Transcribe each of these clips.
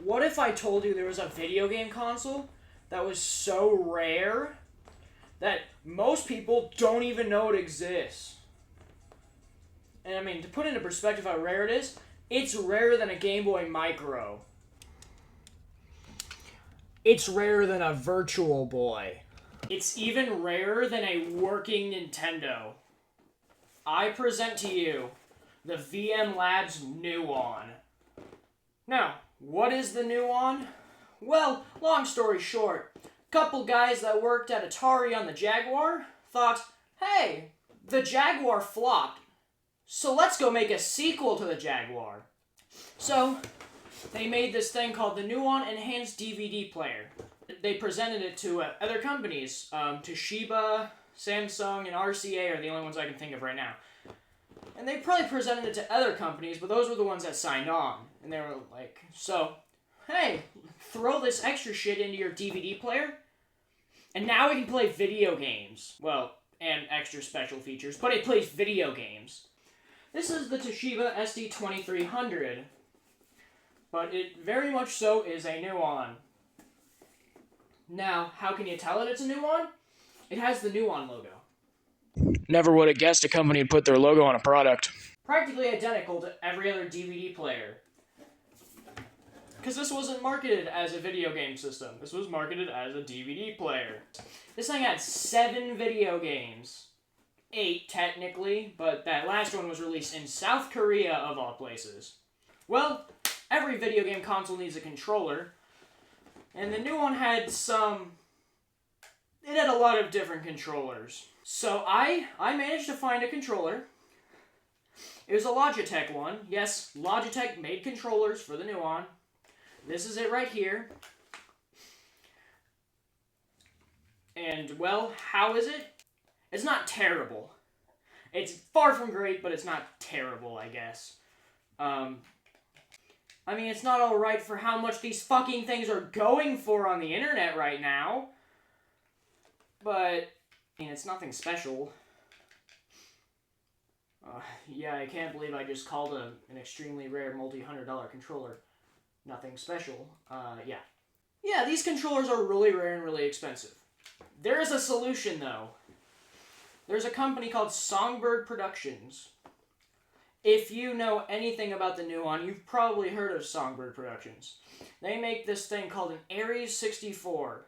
what if I told you there was a video game console that was so rare that most people don't even know it exists? And I mean, to put into perspective how rare it is, it's rarer than a Game Boy Micro. It's rarer than a Virtual Boy. It's even rarer than a working Nintendo. I present to you the VM Labs NUON. Now, what is the NUON? Well, long story short, a couple guys that worked at Atari on the Jaguar thought, hey, the Jaguar flopped, so let's go make a sequel to the Jaguar. So, they made this thing called the NUON Enhanced DVD Player. They presented it to other companies. Toshiba, Samsung, and RCA are the only ones I can think of right now. And they probably presented it to other companies, but those were the ones that signed on. And they were like, so, hey, throw this extra shit into your DVD player, and now we can play video games. Well, and extra special features, but it plays video games. This is the Toshiba SD2300, but it very much so is a NUON. Now, how can you tell that it's a NUON? It has the NUON logo. Never would have guessed a company would put their logo on a product. Practically identical to every other DVD player. Because this wasn't marketed as a video game system. This was marketed as a DVD player. This thing had 7 video games. 8, technically, but that last one was released in South Korea, of all places. Well, every video game console needs a controller, and the NUON had some... It had a lot of different controllers. So I managed to find a controller. It was a Logitech one. Yes, Logitech made controllers for the NUON. This is it right here. And, well, how is it? It's not terrible. It's far from great, but it's not terrible, I guess. I mean, it's not alright for how much these fucking things are going for on the internet right now. But, I mean, it's nothing special. Yeah, I can't believe I just called an extremely rare multi-$100 controller nothing special. Yeah. Yeah, these controllers are really rare and really expensive. There is a solution, though. There's a company called Songbird Productions. If you know anything about the NUON, you've probably heard of Songbird Productions. They make this thing called an Ares 64.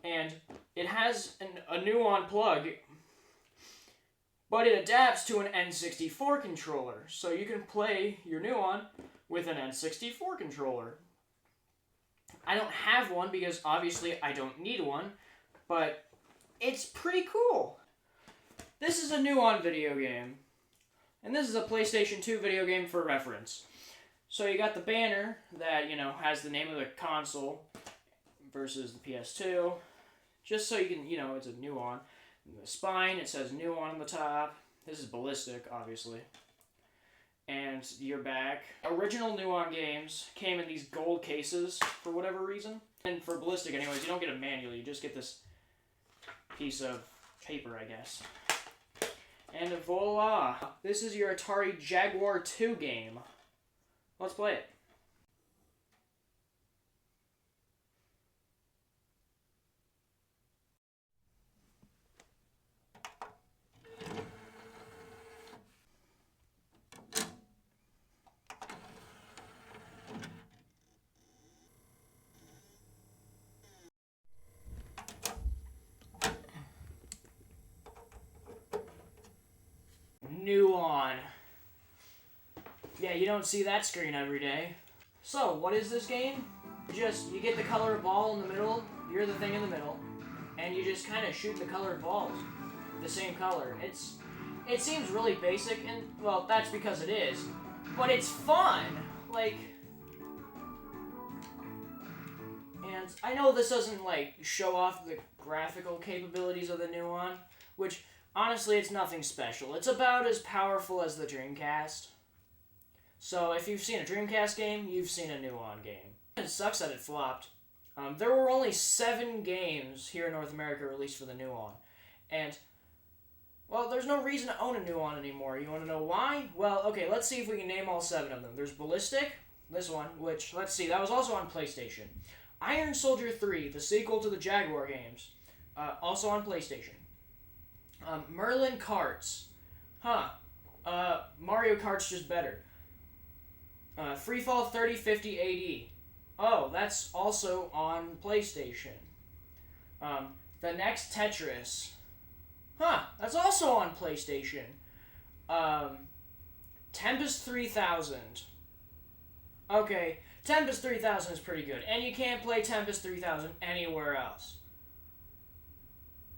And it has a NUON plug, but it adapts to an N64 controller. So you can play your NUON with an N64 controller. I don't have one because obviously I don't need one, but it's pretty cool. This is a NUON video game, and this is a PlayStation 2 video game for reference. So you got the banner that, has the name of the console versus the PS2, just so you can, it's a NUON. The spine, it says NUON on the top. This is Ballistic, obviously. And your back. Original NUON games came in these gold cases for whatever reason. And for Ballistic anyways, you don't get it manually, you just get this piece of paper, I guess. And voila! This is your Atari Jaguar 2 game. Let's play it. NUON. Yeah, you don't see that screen every day. So, what is this game? You get the colored ball in the middle, you're the thing in the middle, and you just kind of shoot the colored balls. The same color. It seems really basic, and, well, that's because it is, but it's fun! And I know this doesn't, show off the graphical capabilities of the NUON, which... honestly, it's nothing special. It's about as powerful as the Dreamcast. So, if you've seen a Dreamcast game, you've seen a NUON game. It sucks that it flopped. There were only 7 games here in North America released for the NUON. And, well, there's no reason to own a NUON anymore. You want to know why? Well, okay, let's see if we can name all 7 of them. There's Ballistic, this one, which, let's see, that was also on PlayStation. Iron Soldier 3, the sequel to the Jaguar games, also on PlayStation. Merlin Karts. Mario Kart's just better. Freefall 3050 AD. Oh, that's also on PlayStation. The next Tetris. That's also on PlayStation. Tempest 3000. Okay, Tempest 3000 is pretty good, and you can't play Tempest 3000 anywhere else.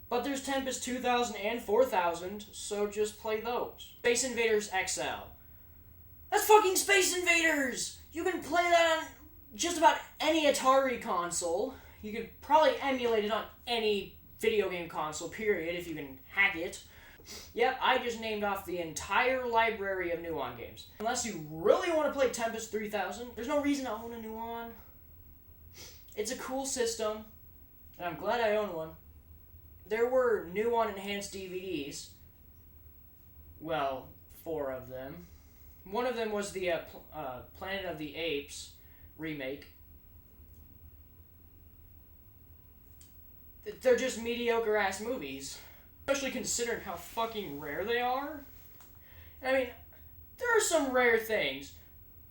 But there's Tempest 2000 and 4000, so just play those. Space Invaders XL. That's fucking Space Invaders! You can play that on just about any Atari console. You could probably emulate it on any video game console, period, if you can hack it. Yep, I just named off the entire library of NUON games. Unless you really want to play Tempest 3000, there's no reason to own a NUON. It's a cool system, and I'm glad I own one. There were NUON enhanced DVDs. Well, 4 of them. One of them was the Planet of the Apes remake. They're just mediocre-ass movies. Especially considering how fucking rare they are. I mean, there are some rare things,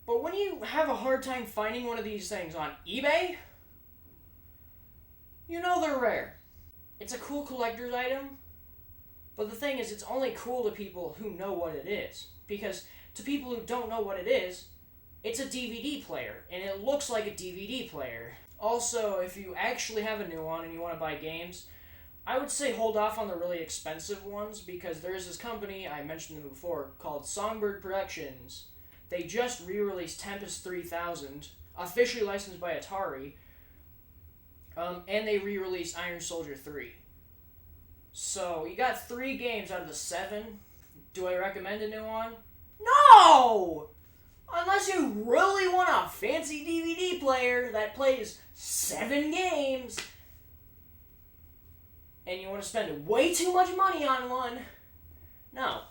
but when you have a hard time finding one of these things on eBay, you know they're rare. It's a cool collector's item, but the thing is, it's only cool to people who know what it is. Because to people who don't know what it is, it's a DVD player, and it looks like a DVD player. Also, if you actually have a NUON and you want to buy games, I would say hold off on the really expensive ones, because there's this company, I mentioned them before, called Songbird Productions. They just re-released Tempest 3000, officially licensed by Atari, and they re-released Iron Soldier 3. So, you got 3 games out of the 7. Do I recommend a NUON? No! Unless you really want a fancy DVD player that plays 7 games, and you want to spend way too much money on one, no.